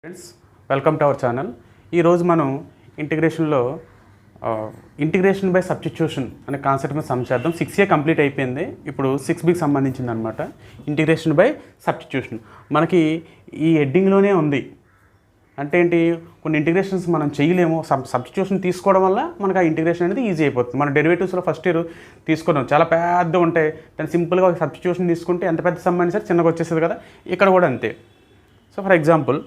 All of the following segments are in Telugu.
Friends, welcome to our channel. ఈరోజు మనం ఇంటిగ్రేషన్లో ఇంటిగ్రేషన్ బై సబ్స్టిట్యూషన్ అనే కాన్సెప్ట్ మీద సమ్ చేద్దాం. 6A కంప్లీట్ అయిపోయింది. ఇప్పుడు 6Bకి సంబంధించింది అనమాట ఇంటిగ్రేషన్ బై సబ్స్టిట్యూషన్. మనకి ఈ హెడ్డింగ్లోనే ఉంది. అంటే ఏంటి, కొన్ని ఇంటిగ్రేషన్స్ మనం చేయలేము, సబ్స్టిట్యూషన్ తీసుకోవడం వల్ల మనకు ఆ ఇంటిగ్రేషన్ అనేది ఈజీ అయిపోతుంది. మన డెరివేటివ్స్లో ఫస్ట్ ఇయర్ తీసుకున్నాం, చాలా పెద్ద ఉంటాయి, దాన్ని సింపుల్గా ఒక సబ్స్టిట్యూషన్ తీసుకుంటే ఎంత పెద్ద సంబంధించి సరే చిన్నగా వచ్చేస్తుంది కదా. ఇక్కడ కూడా అంతే. సో ఫర్ ఎగ్జాంపుల్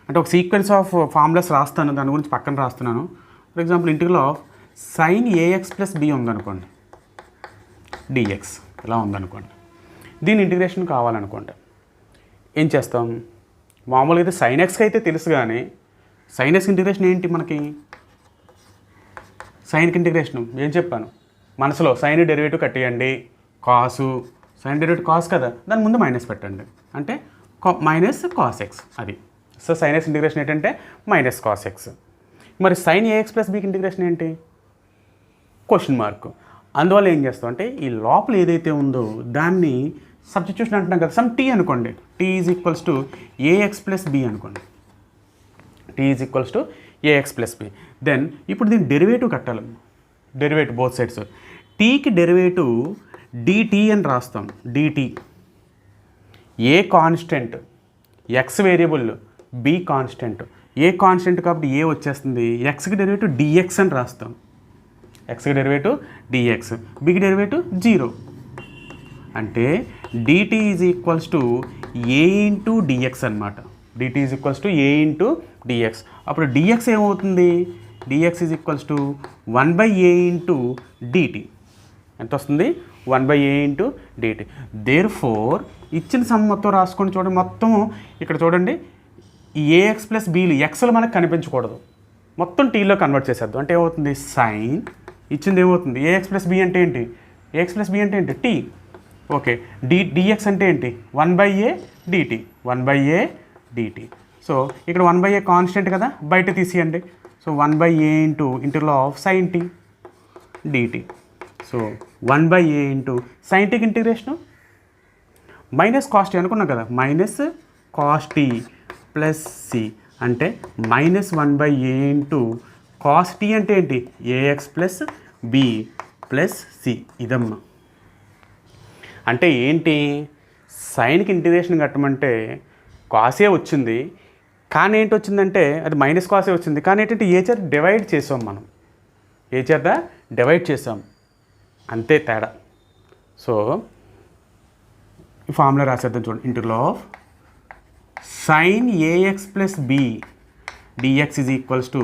అంటే ఒక సీక్వెన్స్ ఆఫ్ ఫార్ములాస్ రాస్తాను, దాని గురించి పక్కన రాస్తున్నాను. For example integral of sin ax plus b ఉందనుకోండి, dx ఇలా ఉందనుకోండి. దీని ఇంటిగ్రేషన్ కావాలనుకోండి ఏం చేస్తాం? మామూలుగా అయితే sin xకి అయితే తెలుసు, కానీ sin x ఇంటిగ్రేషన్ ఏంటి? మనకి సైన్కి ఇంటిగ్రేషన్ ఏం చెప్పాను మనసులో, సైన్ డెరివేటివ్ కట్టేయండి, కాసు సైన్ డెరివేటివ్ కాస్ కదా, దాని ముందు మైనస్ పెట్టండి, అంటే మైనస్ కాస్ ఎక్స్. అది సో sin x ఇంటిగ్రేషన్ ఏంటంటే మైనస్ కాస్ ఎక్స్. మరి sin ax ప్లస్ బీకి ఇంటిగ్రేషన్ ఏంటి? Question mark. అందువల్ల ఏం చేస్తాం అంటే ఈ లోపల ఏదైతే ఉందో దాన్ని సబ్స్టిట్యూషన్ అంటున్నాం కదా, సమ్ టీ అనుకోండి, t is equals to a x plus b అనుకోండి, t is equals to a x plus b. Then ఇప్పుడు దీన్ని డెరివేటివ్ కట్టాలి, డెరివేటివ్ బోత్ సైడ్స్. టీకి డెరివేటివ్ డిటీ అని రాస్తాం, d t. A constant, x variable, b constant. A constant కాబట్టి ఏ వచ్చేస్తుంది, ఎక్స్కి డెరివేటివ్ డిఎక్స్ అని రాస్తాం, ఎక్స్కి డెరివేటివ్ డిఎక్స్, బికి డెరివేటివ్ 0. అంటే d t is equals to a into d x అనమాట. D t is equals to a into d x. అప్పుడు డిఎక్స్ ఏమవుతుంది? D x is equals to 1/a into d t. ఎంత వస్తుంది? 1/a into d t. Therefore ఇచ్చిన సమ్ మొత్తం రాసుకొని చూడండి, మొత్తం ఇక్కడ చూడండి, ఈ ఏఎక్స్ ప్లస్ బీలు ఎక్స్లు మనకు కనిపించకూడదు, మొత్తం టీలో కన్వర్ట్ చేసేద్దాం. అంటే ఏమవుతుంది? సైన్ ఇచ్చింది ఏమవుతుంది? ఏఎక్స్ ప్లస్ బి అంటే ఏంటి? ఏఎక్స్ ప్లస్ బి అంటే ఏంటి? టీ. ఓకే, డిఎక్స్ అంటే ఏంటి? 1/a dt, 1/a dt. So ఇక్కడ 1/a కాన్స్టెంట్ కదా, బయట తీసేయండి. సో 1/a ఇంటూ ఇంటర్లో of sine t d t. So 1/a into sine టీకి ఇంటిగ్రేషను మైనస్ కాస్ట్ టీ అనుకున్నాం కదా, minus cos t plus c, అంటే minus 1/a into cos t అంటే ఏంటి? A x plus b plus c. ఇదమ్మా అంటే ఏంటి, సైన్కి ఇంటిగ్రేషన్ కట్టమంటే కాసే వచ్చింది, కానీ ఏంటి వచ్చిందంటే అది మైనస్ కాసే వచ్చింది, కానీ ఏంటంటే ఏ చేత డివైడ్ చేసాం మనం, ఏ చేత డివైడ్ చేసాం, అంతే తేడా. సో ఈ ఫార్ములా రాసేద్దాం చూడండి, integral of sin ax plus b d x is equals to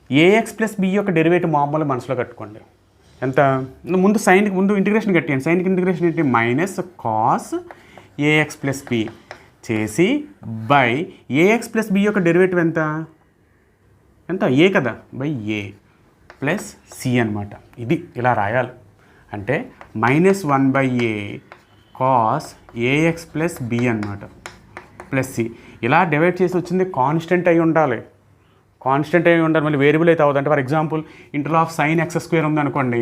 a x plus b యొక్క డెరివేటివ్ మామూలు మనసులో కట్టుకోండి. ఎంత? ముందు సైన్కి ముందు ఇంటిగ్రేషన్ కట్టేయండి. సైన్కి ఇంటిగ్రేషన్ ఏంటి? Minus cos a x plus b చేసి బై ఏఎక్స్ ప్లస్ బి యొక్క డెరివేటివ్ ఎంత? ఎంత? ఏ కదా, బై ఏ ప్లస్ సి అనమాట. ఇది ఇలా రాయాలి. అంటే minus 1/a cos a x plus b అనమాట ప్లస్ సి. ఇలా డివైడ్ చేసి వచ్చింది కాన్స్టెంట్ అయి ఉండాలి, కాన్స్టెంట్ అయి ఉండాలి, మళ్ళీ వేరియబుల్ అయితే అవుతుంది. అంటే for example integral of sine x square ఉందనుకోండి,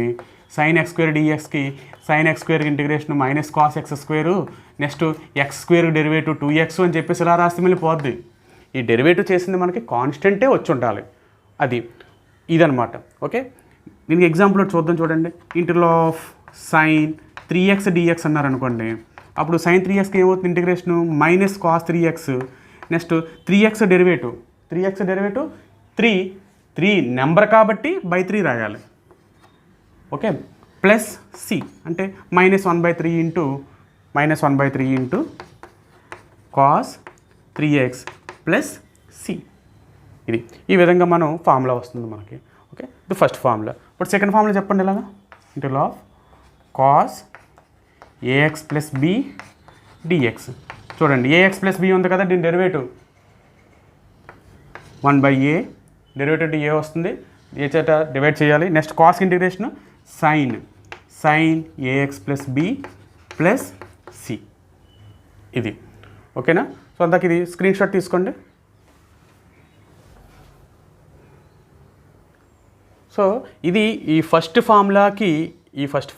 సైన్ ఎక్స్ స్క్వేర్ డిఎక్స్కి sine x square integration minus cos x square, next x square derivative 2x అని చెప్పేసి ఇలా రాస్తే మళ్ళీ పోద్ది. ఈ డెరివేటివ్ చేసింది మనకి కాన్స్టెంటే వచ్చి ఉండాలి, అది ఇదనమాట. ఓకే, దీనికి ఎగ్జాంపుల్ చూద్దాం చూడండి. Inter of sign 3x dx అన్నారనుకోండి, అప్పుడు సైన్ 3xకి ఏమవుతుంది integration? Minus cos 3x, next 3x derivative, 3x derivative 3 number కాబట్టి బై 3 రాయాలి. ఓకే, ప్లస్ సి అంటే minus 1/3 into minus 1/3 into cos 3x plus c. ఇది ఈ విధంగా మనం ఫార్ములా వస్తుంది మనకి. ఓకే, ఇది ఫస్ట్ ఫార్ములా. ఇప్పుడు సెకండ్ ఫార్ములా చెప్పండి. ఇలాగా ఇంటర్లో of cos a x plus b d x. చూడండి, ఏఎక్స్ ప్లస్ బి ఉంది కదా, దీని డెరివేటివ్ 1/a, డెరివేటివ్ ఏ వస్తుంది, ఏ చేత డివైడ్ చేయాలి. Next cos integration sine a x plus b plus c. ఇది ఓకేనా? సో అందాక ఇది స్క్రీన్ షాట్ తీసుకోండి. సో ఇది ఈ ఫస్ట్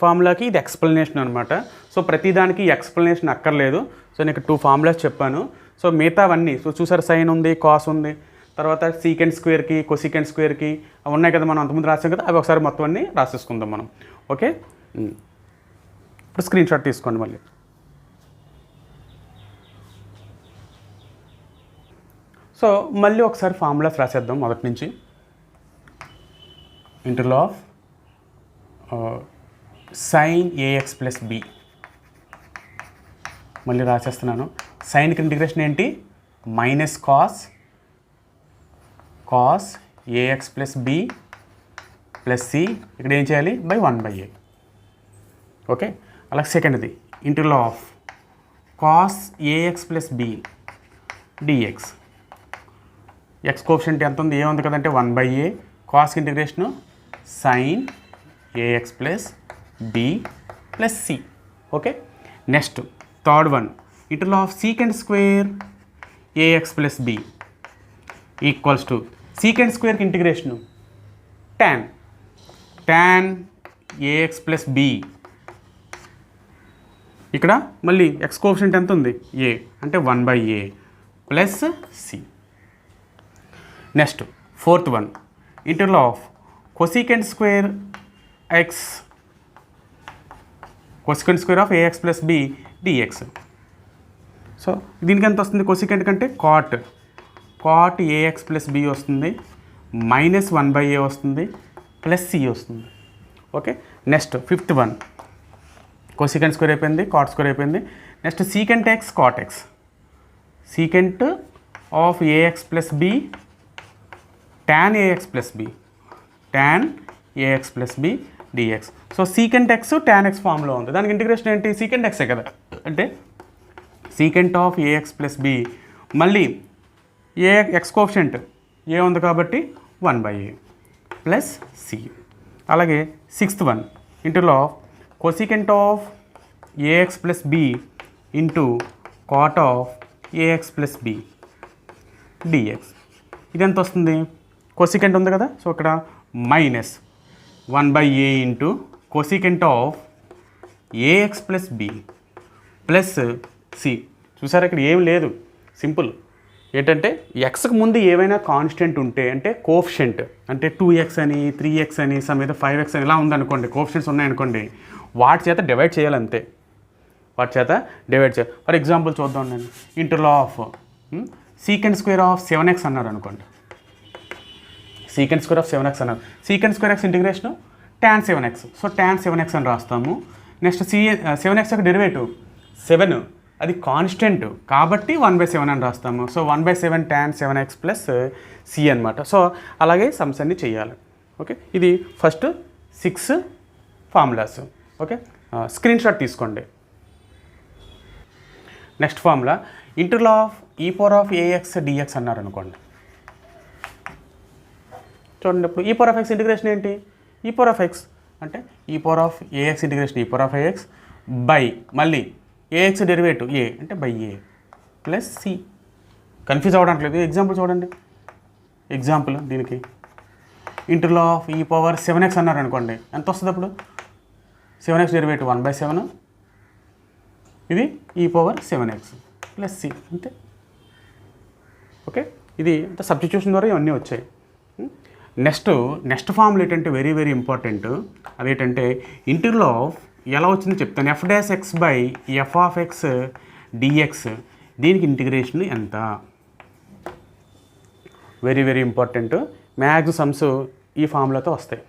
ఫార్ములాకి ఇది ఎక్స్ప్లెనేషన్ అనమాట. సో ప్రతిదానికి ఎక్స్ప్లెనేషన్ అక్కర్లేదు. సో నేను 2 ఫార్ములాస్ చెప్పాను. సో మిగతావన్నీ సో చూసారు సైన్ ఉంది, కాస్ ఉంది, తర్వాత సీకెండ్ స్క్వేర్కి, కొసీకెండ్ స్క్వేర్కి అవి ఉన్నాయి కదా, మనం అంతకుముందు రాసాం కదా, అవి ఒకసారి మొత్తం అన్నీ రాసేసుకుందాం మనం. ఓకే, ఇప్పుడు స్క్రీన్ షాట్ తీసుకోండి మళ్ళీ. సో మళ్ళీ ఒకసారి ఫార్ములాస్ రాసేద్దాం మొదటి నుంచి. Integral of sine a x plus b మళ్ళీ రాసేస్తున్నాను. సైన్కి ఇంటిగ్రేషన్ ఏంటి? Minus cos a x plus b plus c, ఇక్కడ ఏం చేయాలి? By 1/a. ఓకే, అలాగే సెకండ్ది integral of cos a x plus b d x. X coefficient ఎంత ఉంది? ఏ ఉంది కదంటే 1/a. కాస్కి integration sine a x plus b plus c. Okay, next third one integral of secant square a x plus b equals to secant స్క్వేర్కి integration tan AX plus b. ఇక్కడ మళ్ళీ ఎక్స్ కోఎఫిషియంట్ ఎంత ఉంది? ఏ, అంటే 1/a plus c. Next fourth one integral of cosecant square of a x plus b d x. So దీనికి ఎంత వస్తుంది? కొసీకెంట్ కంటే కాట్ ఏఎక్స్ ప్లస్ బి వస్తుంది, మైనస్ 1/a వస్తుంది, ప్లస్ సి వస్తుంది. Okay, next fifth one cosecant square అయిపోయింది, కాట్ స్క్వేర్ అయిపోయింది. Next secant x cot x, secant of a x plus b tan ax plus b d x. So secant X tan x ఫామ్లో ఉంది, దానికి ఇంటిగ్రేషన్ ఏంటి? సీకెంట్ ఎక్సే కదా, అంటే secant of a x plus b, మళ్ళీ ఏ ఎక్స్ కోఎఫిషియంట్ ఏ ఉంది కాబట్టి 1/a ప్లస్ సి. అలాగే sixth one integral of cosecant of a x plus b into cot of a x plus b d x. ఇది ఎంత వస్తుంది? కొసీకెంట్ ఉంది కదా, సో ఇక్కడ minus 1/a into cosecant of a x plus b plus c. చూసారా, ఇక్కడ ఏం లేదు, సింపుల్. ఏంటంటే ఎక్స్కి ముందు ఏవైనా కాన్స్టెంట్ ఉంటే, అంటే కోఎఫిషియంట్, అంటే 2x అని 3x అని సమ్ 5x అని ఇలా ఉందనుకోండి, కోఎఫిషియంట్స్ ఉన్నాయనుకోండి, వాటి చేత డివైడ్ చేయాలి అంతే, వాటి చేత డివైడ్ చేయాలి. ఫర్ ఎగ్జాంపుల్ చూద్దాం, నేను interval of secant square of 7x అన్నారు అనుకోండి, సీకెండ్ స్క్వేర్ ఆఫ్ 7x అన్నారు, secant square X integration tan 7x, so tan 7x అని రాస్తాము. నెక్స్ట్ 7x యొక్క డెరివేటివ్ 7, అది కాన్స్టెంట్ కాబట్టి 1/7 అని రాస్తాము. So 1/7 tan 7x plus c అనమాట. సో అలాగే సమ్స్ అన్ని చేయాలి. ఓకే, ఇది first 6 formulas. Okay, screenshot తీసుకోండి. Next formula integral of e⁴ax dx అన్నారు అనుకోండి. చూడండి, ఇప్పుడు e⁴x ఇంటిగ్రేషన్ ఏంటి? e⁴x అంటే e⁴ax ఇంటిగ్రేషన్ e⁴ax బై మళ్ళీ ax డెరివేటివ్ a అంటే by a plus c. Confuse అవ్వడానికి లేదు. ఎగ్జాంపుల్ చూడండి, ఎగ్జాంపుల్ దీనికి ఇంటర్వల్ ఆఫ్ e⁴7x అన్నారు అనుకోండి, ఎంత వస్తుంది అప్పుడు? 7x డెరివేటివ్ 1/7, ఇది e⁴7x ప్లస్ సి అంతే. ఓకే, ఇది అంత సబ్స్టిట్యూషన్ ద్వారా ఇవన్నీ వచ్చాయి. నెక్స్ట్ ఫార్ములా ఏంటంటే వెరీ వెరీ ఇంపార్టెంట్, అదేంటంటే ఇంటర్వల్ ఆఫ్ ఎలా వచ్చిందో చెప్తాను. f'(x) బై f(x) dx, దీనికి ఇంటిగ్రేషన్ ఎంత? Very very important. Max sums ఈ ఫార్ములాతో వస్తాయి.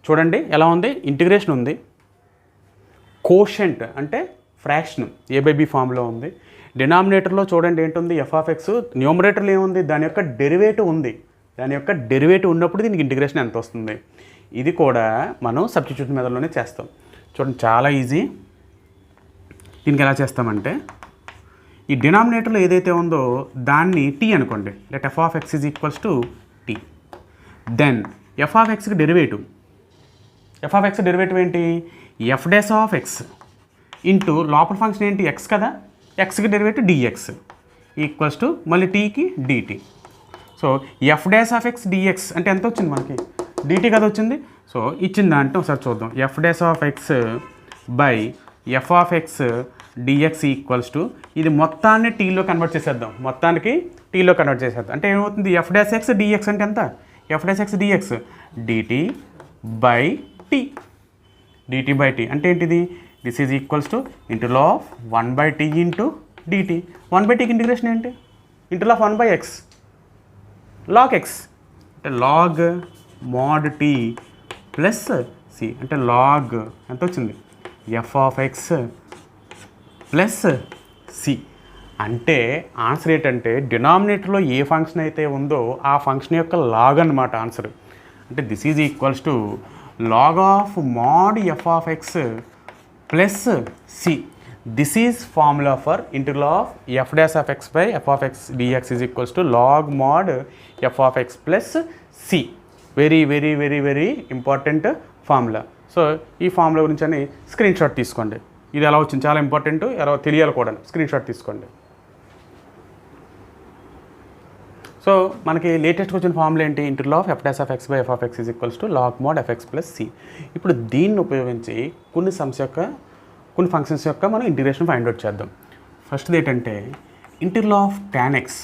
చూడండి ఎలా ఉంది, ఇంటిగ్రేషన్ ఉంది, కోషెంట్ అంటే ఫ్రాక్షన్ a/b ఫామ్లో ఉంది, డినామినేటర్లో చూడండి ఏంటుంది f(x), న్యూమరేటర్లో ఏముంది? దాని యొక్క డెరివేటివ్ ఉంది, దాని యొక్క డెరివేటివ్ ఉన్నప్పుడు దీనికి ఇంటిగ్రేషన్ ఎంత వస్తుంది? ఇది కూడా మనం సబ్స్టిట్యూషన్ మెథడ్లోనే చేస్తాం. చూడండి చాలా ఈజీ. దీనికి ఎలా చేస్తామంటే ఈ డినామినేటర్లో ఏదైతే ఉందో దాన్ని t అనుకోండి, లెట్ f(x) = t. దెన్ f(x)కి డెరివేటివ్, f(x) డెరివేటివ్ ఏంటి? f' ఇంటూ లోపల ఫంక్షన్ ఏంటి? x కదా, xకి డెరివేటివ్ dx ఈక్వల్స్ టు మళ్ళీ tకి dt. సో f' dx అంటే ఎంత వచ్చింది మనకి? dt కదా వచ్చింది. సో ఇచ్చిన దాంట్లో ఒకసారి చూద్దాం. f' by f(x) d x equals to ఇది మొత్తాన్ని టీలో కన్వర్ట్ చేసేద్దాం, మొత్తానికి టీలో కన్వర్ట్ చేసేద్దాం. అంటే ఏమవుతుంది, ఎఫ్ డాష్ ఎక్స్ డిఎక్స్ అంటే ఎంత, f dash x d x d t by t, d t by t అంటే ఏంటిది, this is equals to integral of 1/t into d t. 1/tకి ఇంటిగ్రేషన్ ఏంటి, integral of 1/x log x అంటే log mod t plus c అంటే లాగ్ ఎంత వచ్చింది, f of x plus c. అంటే ఆన్సర్ ఏంటంటే డినామినేటర్లో ఏ ఫంక్షన్ అయితే ఉందో ఆ ఫంక్షన్ యొక్క లాగ్ అనమాట ఆన్సర్. అంటే this is equals to log of mod f of x plus c. This is formula for integral of f dash of x by f of x d x is equals to log mod f of x plus c. Very very very very important formula. So ఈ ఫార్ములా గురించి అని స్క్రీన్ షాట్ తీసుకోండి. ఇది ఎలా వచ్చింది చాలా ఇంపార్టెంట్, ఎలా తెలియాలి కూడా, స్క్రీన్ షాట్ తీసుకోండి. సో మనకి లేటెస్ట్గా వచ్చిన ఫార్ములా ఏంటి, integral of f dash of x by f of x is equals to log mod f x plus c. ఇప్పుడు దీన్ని ఉపయోగించి కొన్ని ఫంక్షన్స్ యొక్క మనం ఇంటిగ్రేషన్ ఫైండ్ అవుట్ చేద్దాం. ఫస్ట్ది ఏంటంటే integral of tan x,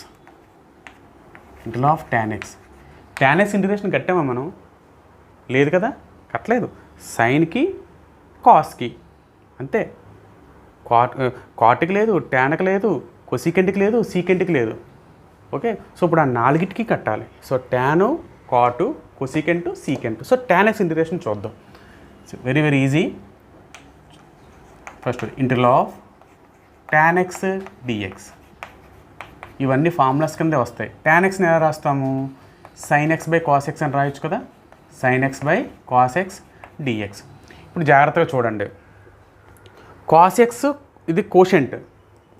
integral of tan x. Tan x integration కట్టామా మనం, లేదు కదా, కట్టలేదు. సైన్కి కాస్కి అంతే, కాట్కి లేదు, టాన్కి లేదు, కొసీకెంట్కి లేదు, సీకెంట్కి లేదు. ఓకే, సో ఇప్పుడు ఆ నాలుగిటికి కట్టాలి. So tan, cot, cosecant, secant. So tan x integration చూద్దాం. Very very easy. First integral of tan x d x. ఇవన్నీ ఫార్ములాస్ కిందే వస్తాయి. టాన్ ఎక్స్ని ఎలా రాస్తాము, sine x by cos x అని రాయొచ్చు కదా, sine x by cos x d x. ఇప్పుడు జాగ్రత్తగా చూడండి, కాస్ ఎక్స్ ఇది కోషెంట్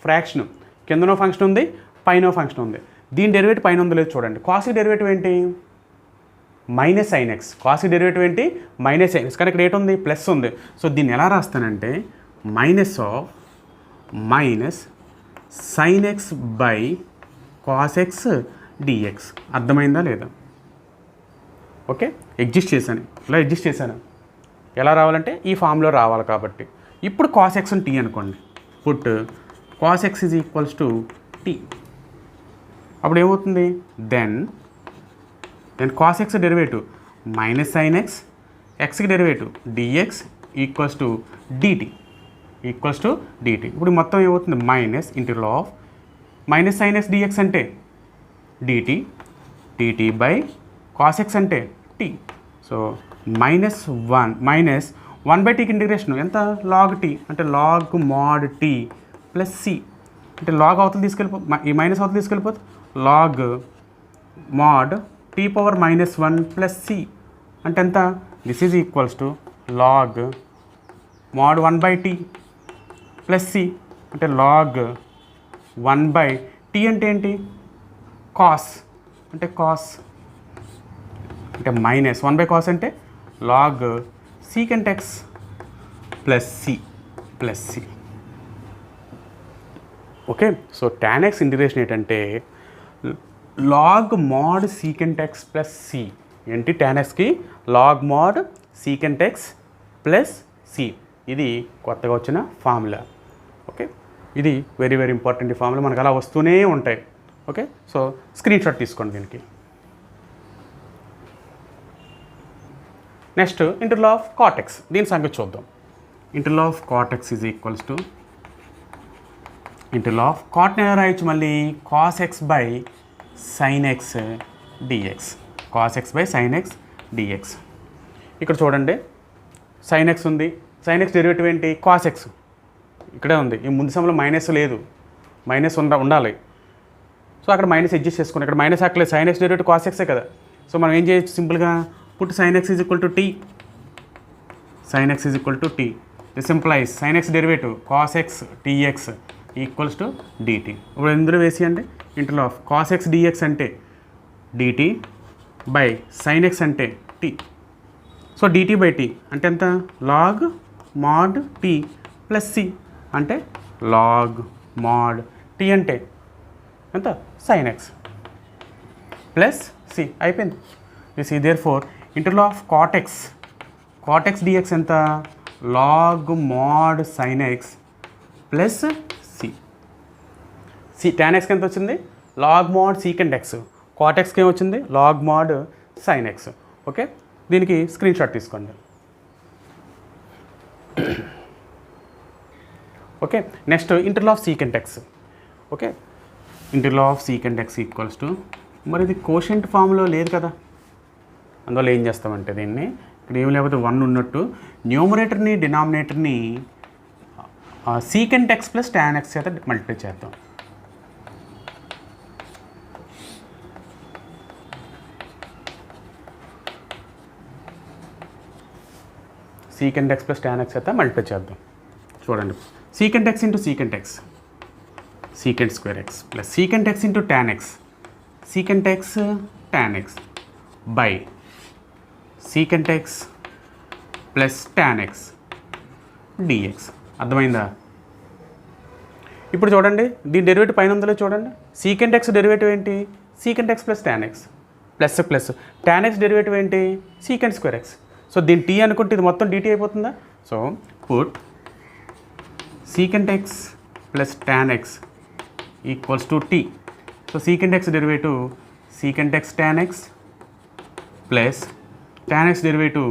ఫ్రాక్షన్, కిందనో ఫంక్షన్ ఉంది, పైన ఫంక్షన్ ఉంది. దీని డెరివేటివ్ పైన ఉందో లేదు చూడండి. కాస్కి డెరివేటివ్ ఏంటి, మైనస్ సైన్ ఎక్స్. కాస్కి డెరివేటివ్ ఏంటి, మైనస్ సైన్ ఎక్స్. కానీ ఇక్కడ ఏంటి ఉంది, ప్లస్ ఉంది. సో దీన్ని ఎలా రాస్తానంటే minus of minus sine x by cos x d x. అర్థమైందా లేదా, ఓకే. ఎగ్జిస్ట్ చేశాను, ఇలా ఎగ్జిస్ట్ చేశాను. ఎలా రావాలంటే ఈ ఫామ్లో రావాలి కాబట్టి. ఇప్పుడు కాస్ ఎక్స్ టీ అనుకోండి, put cos x is equals to t. అప్పుడు ఏమవుతుంది, then cos x derivative minus sine x, ఎక్స్కి derivative d x equals to d t, equals to d t. ఇప్పుడు మొత్తం ఏమవుతుంది, minus integral of minus sine x d x అంటే d t, d t by cos x అంటే టీ. సో మైనస్ 1/tకి ఇంటిగ్రేషన్ ఎంత, లాగ్ టీ అంటే log mod t plus c. అంటే లాగ్ అవతల ఈ మైనస్ అవతల తీసుకెళ్ళిపోతే log mod t power -1 plus c అంటే ఎంత, this is equals to log mod 1/t plus c అంటే లాగ్ 1/t అంటే ఏంటి, కాస్ అంటే కాస్ అంటే మైనస్ 1/cos అంటే log secant x plus c. Okay, so tan x integration ఏంటంటే log mod secant x plus c. ఏంటి, టాన్ ఎక్స్కి log mod secant x plus c. ఇది కొత్తగా వచ్చిన ఫార్ములా. ఓకే, ఇది వెరీ వెరీ ఇంపార్టెంట్ ఫార్ములా, మనకు అలా వస్తూనే ఉంటాయి. ఓకే, సో స్క్రీన్ షాట్ తీసుకోండి దీనికి. Next integral of cot x, దీని సంగతి చూద్దాం. Integral of cot x is equals to integral of కాట్ని ఎలా రాయొచ్చు మళ్ళీ, cos x by sine x d x, cos x by sine x d x. ఇక్కడ చూడండి సైన్ ఎక్స్ ఉంది, సైన్ ఎక్స్ డెరివేటివ్ ఏంటి, కాస్ ఎక్స్ ఇక్కడే ఉంది. ఈ ముందు సమయంలో మైనస్ లేదు, మైనస్ ఉండాలి. సో అక్కడ మైనస్ అడ్జస్ట్ చేసుకుని, ఇక్కడ మైనస్ అక్కలేదు, సైన్ ఎక్స్ డెరివేటివ్ కాస్ ఎక్సే కదా. సో మనం ఏం చేయొచ్చు, సింపుల్గా put sin x is equal to t, sin x is equal to t. This implies sin x derivative cos x dx equals to dt. ఇప్పుడు ఇందులో వేసి అంటే integral of cos x dx అంటే dt బై sin x అంటే t. So dt by t అంటే ఎంత, log mod t plus c అంటే లాగ్ మోడ్ t అంటే ఎంత, sin x ప్లస్ c. అయిపోయింది. You see therefore integral of cot x dx ఎంత, log mod sine x plus c tan x ఎంత వచ్చింది log mod secant x, cot x కి ఏమొచ్చింది log mod sin x. Okay, దీనికి స్క్రీన్ షాట్ తీసుకోండి. Okay, next integral of secant x. Okay, interval of secant x equals to, మరి ఇది కోషెంట్ ఫామ్లో లేదు కదా, అందువల్ల ఏం చేస్తామంటే దీన్ని ఇక్కడ ఏమి లేకపోతే 1 ఉన్నట్టు న్యూమరేటర్ని డినామినేటర్ని secant x plus tan x చేత మల్టిప్లై చేద్దాం. secant x plus tan x చేత మల్టిప్లై చేద్దాం. చూడండి, secant x into secant x, secant square x plus secant x into tan x, secant x tan x by secant x plus tan x dx. అర్థమైందా? ఇప్పుడు చూడండి, దీని డెరివేటివ్ పైన ఉందో చూడండి. secant x డెరివేటివ్ ఏంటి secant x plus tan x plus plus tan x derivative ఏంటి secant స్క్వేర్ x. సో దీని t అనుకుంటే ఇది మొత్తం dt అయిపోతుందా? So put secant x plus tan x equals to t. So secant x derivative secant x tan x plus tan x derivative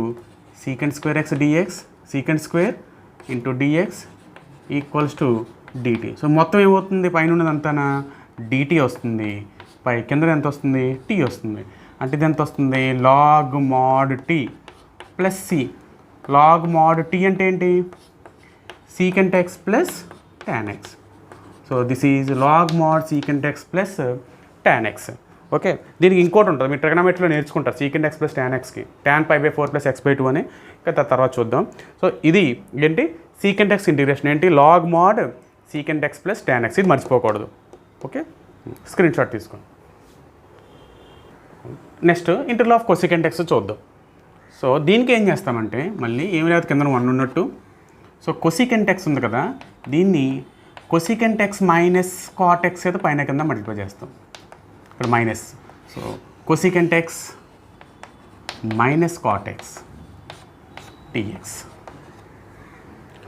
secant square x dx, secant square into dx equals to dt. So మొత్తం ఏమవుతుంది, పైన ఉన్నదంతా dt వస్తుంది, పై కింద ఎంత వస్తుంది t వస్తుంది. అంటే ఇది ఎంత వస్తుంది log mod t plus c. log mod t అంటే ఏంటి secant x plus tan x. So this is log mod secant x plus tan x. Okay, దీనికి ఇంకోటి ఉంటుంది, మీరు ట్రిగనోమెట్రీలో నేర్చుకుంటారు secant x ప్లస్ tan xకి tan π/4 ప్లస్ x/2 అని, ఇంకా తర్వాత చూద్దాం. సో ఇది ఏంటి secant x ఇంటిగ్రేషన్ ఏంటి log mod secant x plus tan x, ఇది మర్చిపోకూడదు. ఓకే, స్క్రీన్ షాట్ తీసుకోండి. Next integral of cosecant x చూద్దాం. సో దీనికి ఏం చేస్తామంటే మళ్ళీ ఏమి లేదు కింద 1 ఉన్నట్టు, సో cosecant x ఉంది కదా, దీన్ని cosecant x minus cot x అయితే పైన కింద మల్టిప్లై చేస్తాం. ఇక్కడ minus, so cosecant x minus cot x dx.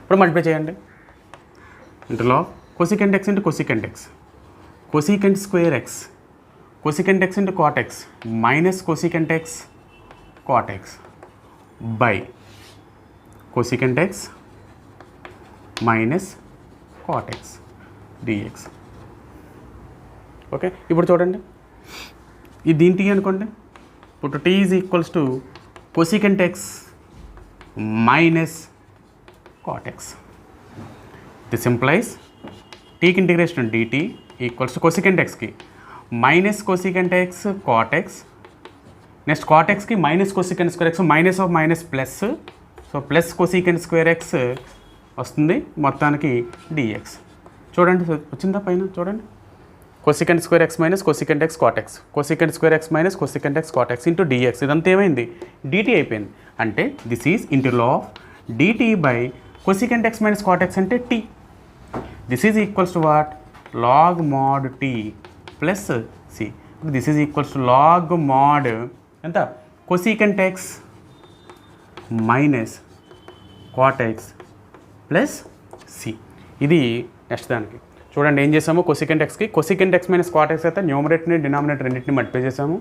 ఇప్పుడు మల్టిప్లై చేయండి. Interval of cosecant x into cosecant x, cosecant square x, cosecant x into cot x minus cosecant x cot x by cosecant x minus cot x dx. Okay, ఇప్పుడు చూడండి, ఇది దీని t అనుకోండి. ఇప్పుడు t is equals to cosecant x minus cot x. This implies tకి integration dt equals to cosecant xకి minus cosecant x cot x, next cot xకి minus cosecant square x, minus of minus plus, so plus cosecant square x వస్తుంది మొత్తానికి dx. చూడండి వచ్చిందా పైన చూడండి, cosecant square x minus cosecant x cot x, cosecant square x minus cosecant x cot x into dx. ఇదంతా ఏమైంది dt అయిపోయింది. అంటే this is integral of dt by cosecant x minus cot x అంటే t. This is equals to what log mod t plus c. This is equals to log mod ఎంత cosecant x minus cot x plus c. ఇది నెక్స్ట్ దానికి చూడండి ఏం చేసాము, cosecant xకి cosecant x minus cot x అయితే న్యూమరేటర్ని డినామినేటర్ రెండింటిని మల్టిప్లై చేసాము,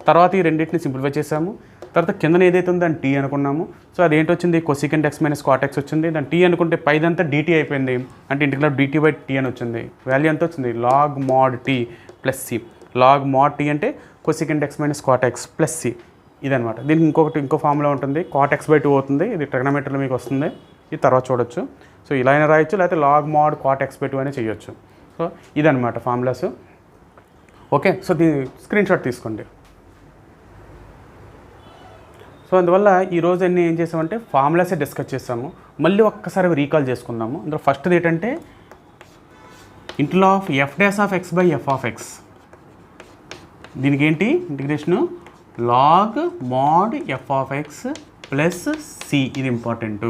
తర్వాత ఈ రెండింటిని సింప్లిఫై చేసాము, తర్వాత కింద ఏదైతే ఉందో దాన్ని t అనుకున్నాము. సో అదేంటి వచ్చింది cosecant x minus cot x వచ్చింది, దాన్ని t అనుకుంటే పైదంతా dt అయిపోయింది, అంటే ఇంటిగ్రల్ dt బై t అని వచ్చింది. వాల్యూ ఎంత వచ్చింది log mod t plus c. log mod t అంటే cosecant x minus cot x plus c ఇదనమాట. దీనికి ఇంకో ఫార్ములా ఉంటుంది, cot x/2 అవుతుంది, ఇది ట్రిగనోమెట్రీలో మీకు వస్తుంది, ఇది తర్వాత చూడొచ్చు. సో ఇలా అయినా రాయొచ్చు, లేకపోతే log mod cot x/2 అయినా చేయొచ్చు. సో ఇదనమాట ఫార్ములాస్. ఓకే, సో దీని స్క్రీన్ షాట్ తీసుకోండి. సో అందువల్ల ఈరోజు అన్నీ ఏం చేసామంటే ఫార్ములాసే డిస్కస్ చేసాము, మళ్ళీ ఒక్కసారి రీకాల్ చేసుకుందాము. అందులో ఫస్ట్ది ఏంటంటే integral of f' x by f(x). దీనికి ఏంటి integration log mod f(x) plus c. ఇది ఇంపార్టెంట్.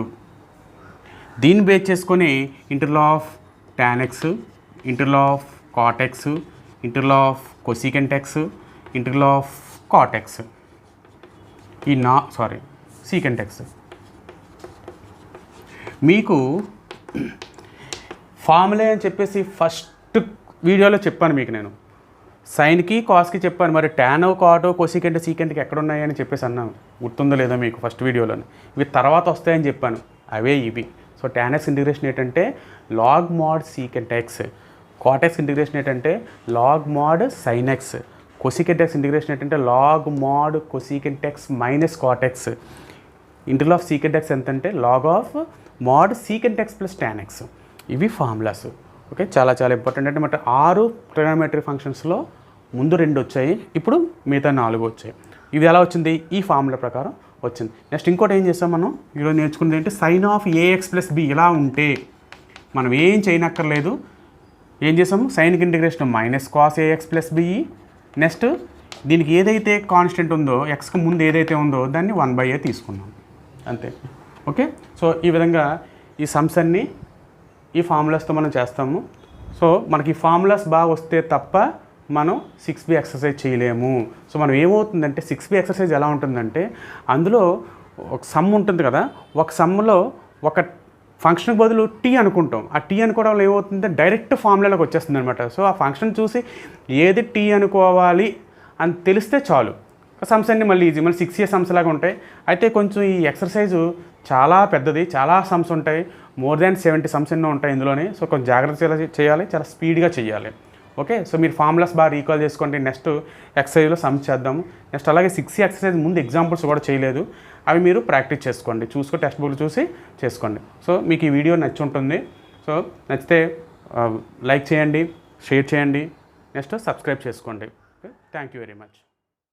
దీన్ని బేస్ చేసుకొని interval of tan x, interval of cot x, interval of cosecant x, interval of cot x, ఈ secant x. మీకు ఫార్ములే అని చెప్పేసి ఫస్ట్ వీడియోలో చెప్పాను మీకు నేను. సైన్కి కాస్కి చెప్పాను, మరి టాన్ కాటో కొసికెంట్ సీకెంట్కి ఎక్కడ ఉన్నాయని చెప్పేసి అన్నాను. గుర్తుందో లేదో మీకు ఫస్ట్ వీడియోలోని. ఇవి తర్వాత వస్తాయని చెప్పాను, అవే ఇవి. సో tan x ఇంటిగ్రేషన్ ఏంటంటే log mod secant x, cot x integration ఏంటంటే log mod sine x, cosecant x integration ఏంటంటే log mod cosecant x minus cot x, integral of secant x ఎంతంటే log of mod secant x plus tan x. ఇవి ఫార్ములాస్. ఓకే, చాలా చాలా ఇంపార్టెంట్. అంటే మరి 6 ట్రిగోనోమెట్రిక్ ఫంక్షన్స్లో ముందు 2 వచ్చాయి, ఇప్పుడు మిగతా 4 వచ్చాయి. ఇది ఎలా వచ్చింది? ఈ ఫార్ములా ప్రకారం వచ్చింది. నెక్స్ట్ ఇంకోటి ఏం చేస్తాం మనం ఈరోజు నేర్చుకున్నది ఏంటి, sine of a x plus b ఇలా ఉంటే మనం ఏం చేయనక్కర్లేదు. ఏం చేసాము, సైన్కి integration minus cos a x plus b. Next దీనికి ఏదైతే కాన్స్టెంట్ ఉందో, ఎక్స్కి ముందు ఏదైతే ఉందో దాన్ని 1/a తీసుకున్నాం, అంతే. ఓకే, సో ఈ విధంగా ఈ సమ్స్ అన్నీ ఈ ఫార్ములాస్తో మనం చేస్తాము. సో మనకి ఈ ఫార్ములాస్ బాగా వస్తే తప్ప మనం 6b ఎక్సర్సైజ్ చేయలేము. సో మనం ఏమవుతుందంటే 6b ఎక్సర్సైజ్ ఎలా ఉంటుందంటే, అందులో ఒక సమ్ ఉంటుంది కదా, ఒక సమ్లో ఒక ఫంక్షన్కి బదులు టీ అనుకుంటాం. ఆ టీ అనుకోవడం వల్ల ఏమవుతుందంటే డైరెక్ట్ ఫార్ములాలోకి వచ్చేస్తుంది అనమాట. సో ఆ ఫంక్షన్ చూసి ఏది టీ అనుకోవాలి అని తెలిస్తే చాలు, సమ్స్ అన్నీ మళ్ళీ ఈజీ, మళ్ళీ 6a సమ్స్ లాగా ఉంటాయి. అయితే కొంచెం ఈ ఎక్సర్సైజు చాలా పెద్దది, చాలా సమ్స్ ఉంటాయి, మోర్ దాన్ 70 సమ్స్ ఎన్నో ఉంటాయి ఇందులోనే. సో కొంచెం జాగ్రత్త చేయాలి, చాలా స్పీడ్గా చేయాలి. ఓకే, సో మీరు ఫార్ములాస్ బాగా రీకాల్ చేసుకోండి. నెక్స్ట్ ఎక్సర్సైజ్లో సమ్స్ చేద్దాము. నెక్స్ట్ అలాగే 6 ఎక్సర్సైజ్ ముందు ఎగ్జాంపుల్స్ కూడా చేయలేదు, అవి మీరు ప్రాక్టీస్ చేసుకోండి, టెక్స్ట్ బుక్ చూసి చేసుకోండి. సో మీకు ఈ వీడియో నచ్చి ఉంటుంది. సో నచ్చితే లైక్ చేయండి, షేర్ చేయండి, నెక్స్ట్ సబ్స్క్రైబ్ చేసుకోండి. Thank you very much.